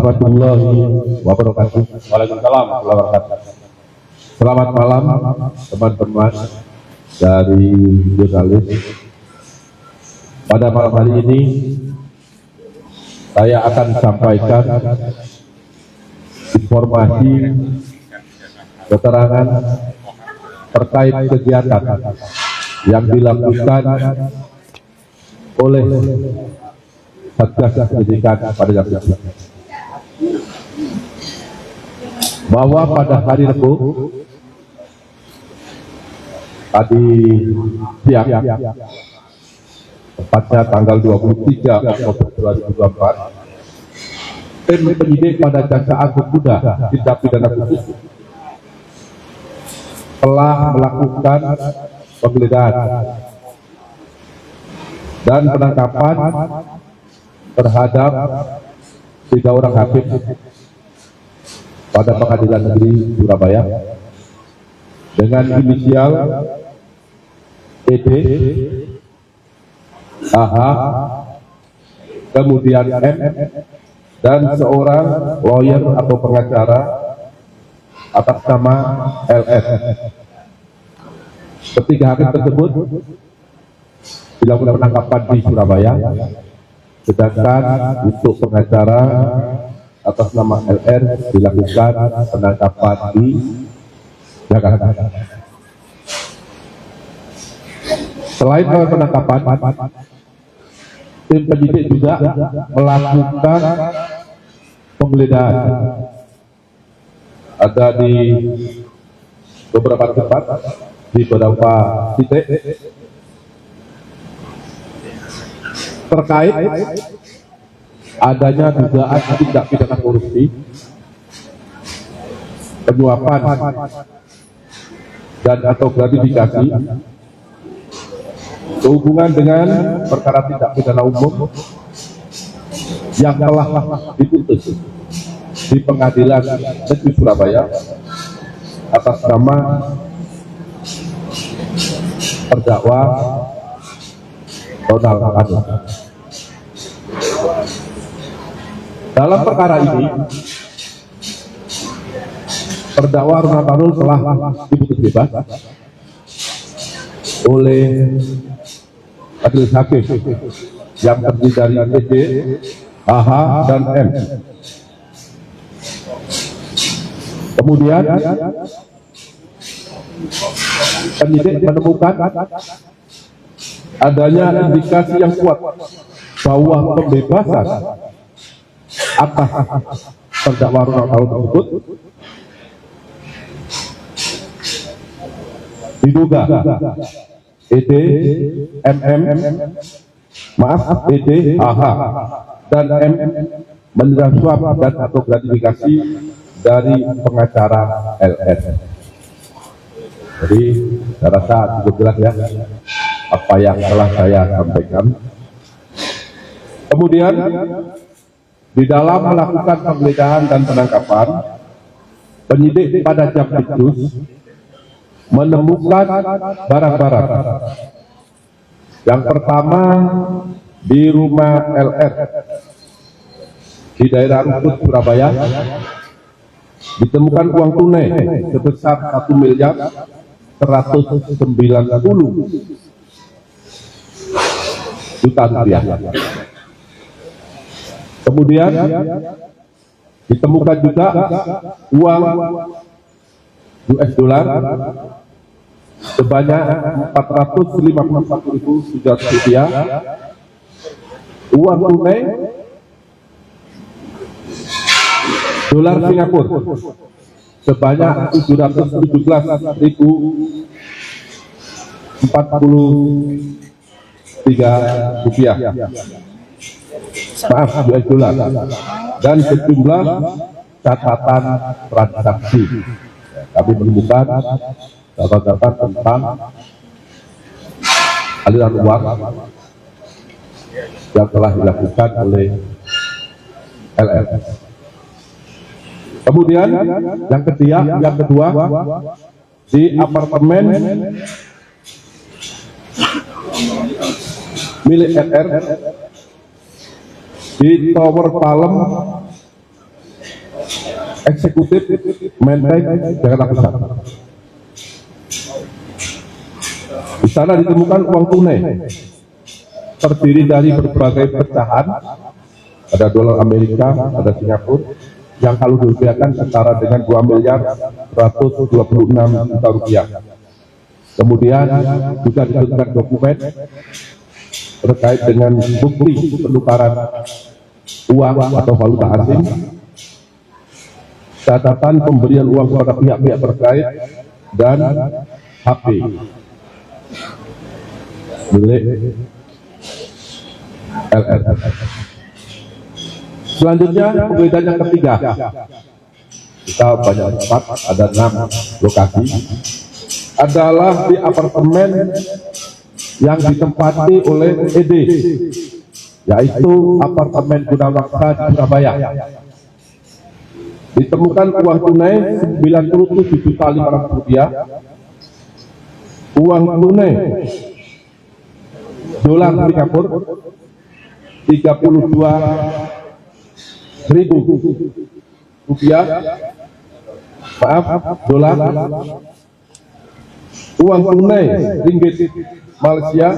warahmatullahi wabarakatuh. Waalaikumsalam warahmatullahi wabarakatuh. Selamat malam teman-teman dari jurnalis. Pada malam hari ini saya akan sampaikan informasi keterangan terkait kegiatan yang dilakukan oleh Satgas Pendidikan pada Jakarta, bahwa pada hari Rabu tadi siang, tepatnya tanggal 23 Oktober 2024, tim penyidik pada Jaksa Agung Muda Tindak Pidana Khusus telah melakukan penggeledahan dan penangkapan terhadap 3 orang hakim pada Pengadilan Negeri Surabaya dengan inisial ED, AH, kemudian M, dan seorang lawyer atau pengacara atas nama LS. Ketiga hakim tersebut dilakukan penangkapan di Surabaya, sedangkan untuk pengacara atas nama LR dilakukan penangkapan di Jakarta. Selain penangkapan, tim penyidik juga melakukan penggeledahan. Ada di beberapa tempat, di beberapa titik, terkait adanya dugaan tindak pidana korupsi, penyuapan dan atau gratifikasi sehubungan dengan perkara tindak pidana umum yang telah diputus di Pengadilan Negeri Surabaya atas nama terdakwa Ronald Anu. Dalam perkara ini, terdakwa Ronald Anu telah diputus bebas oleh majelis hakim yang terdiri dari ED, AH, dan M. Kemudian penyidik menemukan adanya indikasi yang kuat bahwa pembebasan atas terdakwa Ronald Anu tersebut diduga ED, ED, AH, dan M menerima suap dan atau gratifikasi dari pengacara LS. Jadi saya rasa cukup jelas ya apa yang telah saya sampaikan. Kemudian di dalam melakukan penggeledahan dan penangkapan, penyidik pada Jampitsus menemukan barang-barang. Yang pertama di rumah LR di daerah Rungkut, Surabaya, ditemukan uang tunai sebesar 1.190.000.000 rupiah. Kemudian ditemukan juga uang US dollar sebanyak 451.700 rupiah, uang tunai dolar Singapura sebanyak 717.043 rupiah, maaf US dollar, dan sejumlah catatan transaksi. Kami menemukan catatan tentang aliran uang yang telah dilakukan oleh LS. Kemudian yang kedua di apartemen milik RR di Tower Palem Eksekutif Menteng Jakarta Pusat. Di sana ditemukan uang tunai terdiri dari berbagai pecahan, ada dolar Amerika, ada Singapura, yang kalau dirupiahkan setara dengan 2.126 miliar rupiah. Kemudian juga ditemukan dokumen terkait dengan bukti penukaran uang atau valuta asing, catatan pemberian uang kepada pihak-pihak terkait, dan HP milik LS. Selanjutnya penggeledahan yang ketiga, kita banyak tempat, ada 6 lokasi, adalah di apartemen yang ditempati oleh ED, yaitu apartemen Gunawangsa di Surabaya. Ditemukan uang tunai 97.500 rupiah, uang tunai dolar Singapura 32.000 rupiah, dolar, uang tunai ringgit Malaysia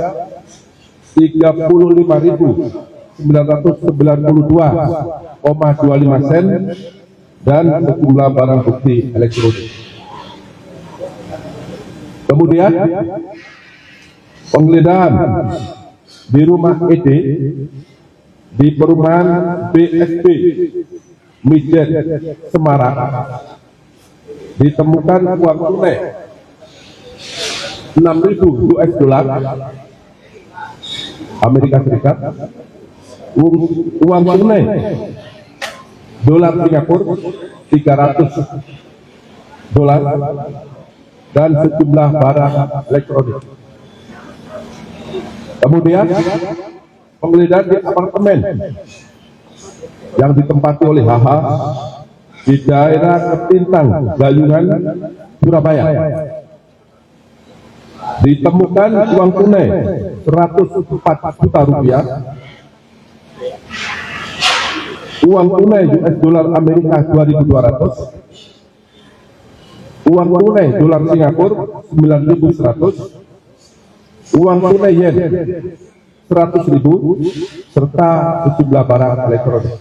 35.992,25 sen, dan sejumlah barang bukti elektronik. Kemudian penggeledahan di rumah ED di perumahan BSP Mijen Semarang, ditemukan uang tunai 6.000 US dollar Amerika Serikat, uang tunai dolar Singapura 300 dolar, dan sejumlah barang elektronik. Kemudian penggeledahan di apartemen yang ditempati oleh HH di daerah Ketintang, Gayungan, Surabaya. Ditemukan uang tunai 104 juta rupiah, uang tunai US dolar Amerika 2.200, uang tunai dolar Singapura 9.100, uang tunai yen 100.000, serta sejumlah barang elektronik.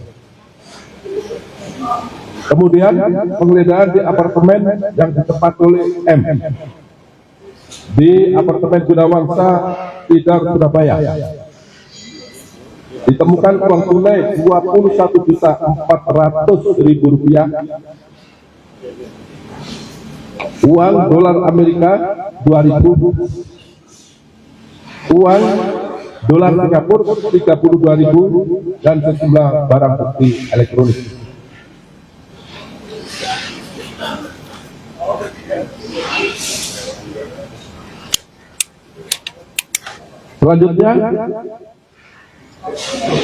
Kemudian penggeledahan di apartemen yang ditempati oleh M di apartemen Gunawangsa Tidar, Surabaya. Ditemukan uang tunai 21.400.000 rupiah, uang dolar Amerika 2.000, uang dolar Singapura 32.000, dan sejumlah barang bukti elektronik. Selanjutnya,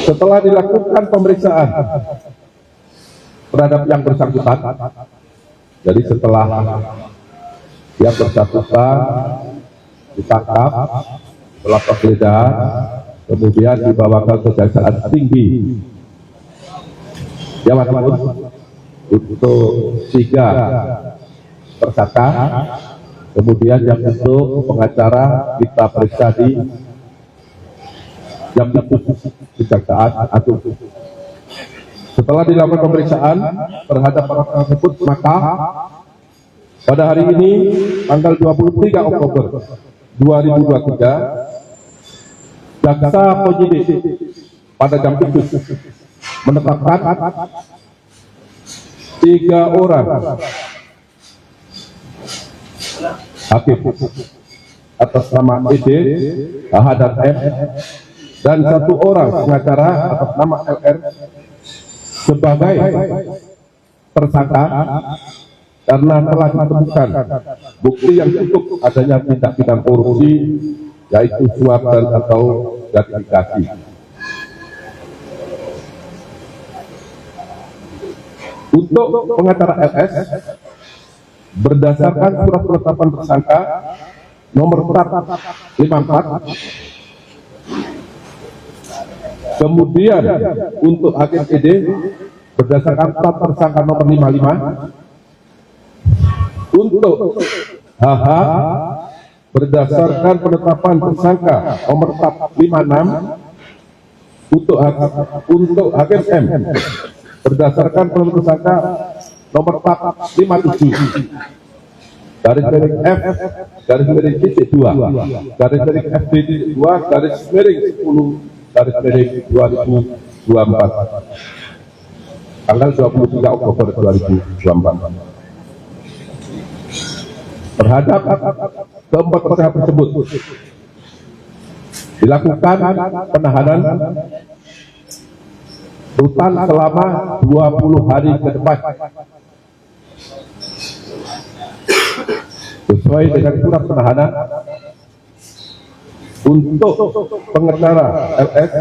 setelah dilakukan pemeriksaan terhadap yang bersangkutan, jadi setelah yang bersangkutan ditangkap, setelah penggeledahan, kemudian dibawa ke Kejaksaan Tinggi Jawa Timur untuk 3 tersangka. Kemudian yang untuk pengacara kita periksa di jam Kejaksaan Agung. Setelah dilakukan pemeriksaan terhadap para tersebut, maka pada hari ini tanggal 23 Oktober 2023, jaksa penyidik pada jam itu menetapkan 3 orang hakim atas nama ED, HH, dan M, dan 1 orang pengacara atas nama LR sebagai tersangka karena telah ditemukan bukti yang cukup adanya tindak pidana korupsi, yaitu suap dan atau gratifikasi. Untuk pengacara LS, berdasarkan surat penetapan tersangka nomor 454, kemudian untuk hakim ED berdasarkan plat tersangka nomor 55 untuk HH berdasarkan penetapan tersangka nomor 56 untuk hakim M berdasarkan penetapan tersangka nomor 457 garis miring F garis miring titik 2 garis miring FD titik 2 garis miring 10 garis miring 2024 tanggal 23 Oktober 2024 terhadap keempat tersangka tersebut dilakukan penahanan rutan selama 20 hari ke depan sesuai dengan surat penahanan untuk pengacara LS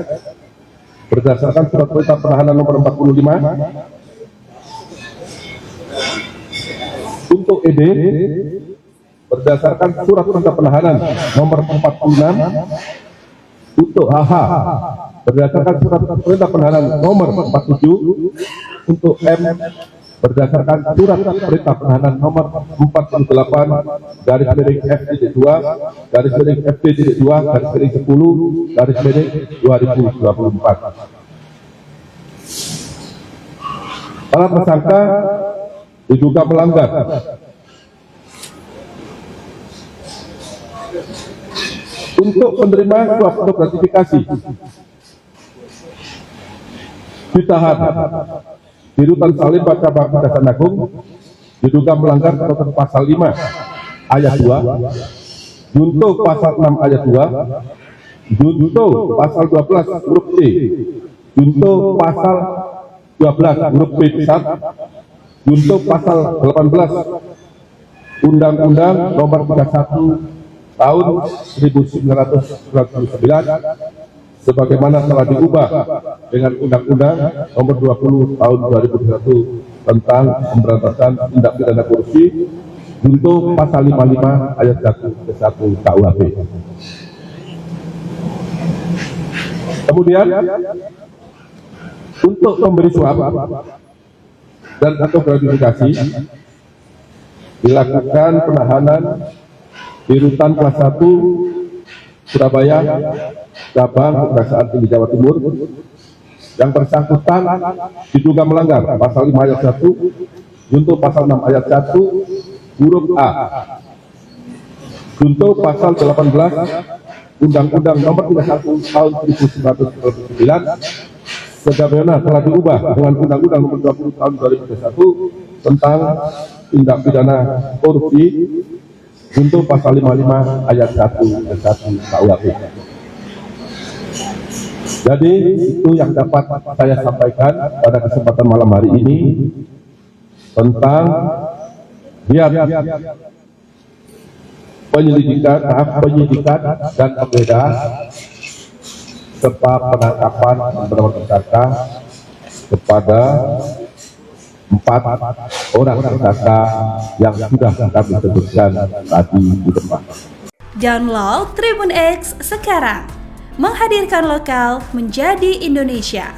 berdasarkan surat perintah penahanan nomor 45 untuk ED berdasarkan surat perintah penahanan nomor 46 untuk HH berdasarkan surat perintah penahanan nomor 47 untuk M berdasarkan surat perintah penahanan nomor 48 garis miring F.2 garis miring FD.2 garis miring 10 garis miring 2024. Para tersangka diduga melanggar untuk menerima suap atau gratifikasi ditahan di rutan Salim Cabang Kejaksaan Agung diduga melanggar ketentuan pasal 5 ayat 2, junto pasal 6 ayat 2, junto pasal 12 huruf C, junto pasal 12 huruf B besar, junto pasal 18 Undang-Undang nomor 31 tahun 1999 sebagaimana telah diubah dengan Undang-Undang nomor 20 tahun 2001 tentang pemberantasan tindak pidana korupsi junto pasal 55 ayat 1 ke 1 KUHP. Kemudian untuk memberi suap dan atau gratifikasi dilakukan penahanan di rutan kelas 1 Surabaya cabang Kejaksaan Tinggi Jawa Timur yang bersangkutan diduga melanggar pasal 5 ayat 1 junto pasal 6 ayat 1 huruf A, junto pasal 18 Undang-Undang nomor 31 tahun 1999 sebagaimana telah diubah dengan Undang-Undang nomor 20 tahun 2021 tentang tindak pidana korupsi junto pasal 55 ayat 1 dan 1 KUHP. Jadi itu yang dapat saya sampaikan pada kesempatan malam hari ini tentang penyelidikan, tahap penyidikan dan penggeledahan serta penangkapan beberapa tersangka kepada 4 orang tersangka yang sudah kami sebutkan tadi di depan. Download Tribun X sekarang, menghadirkan lokal menjadi Indonesia.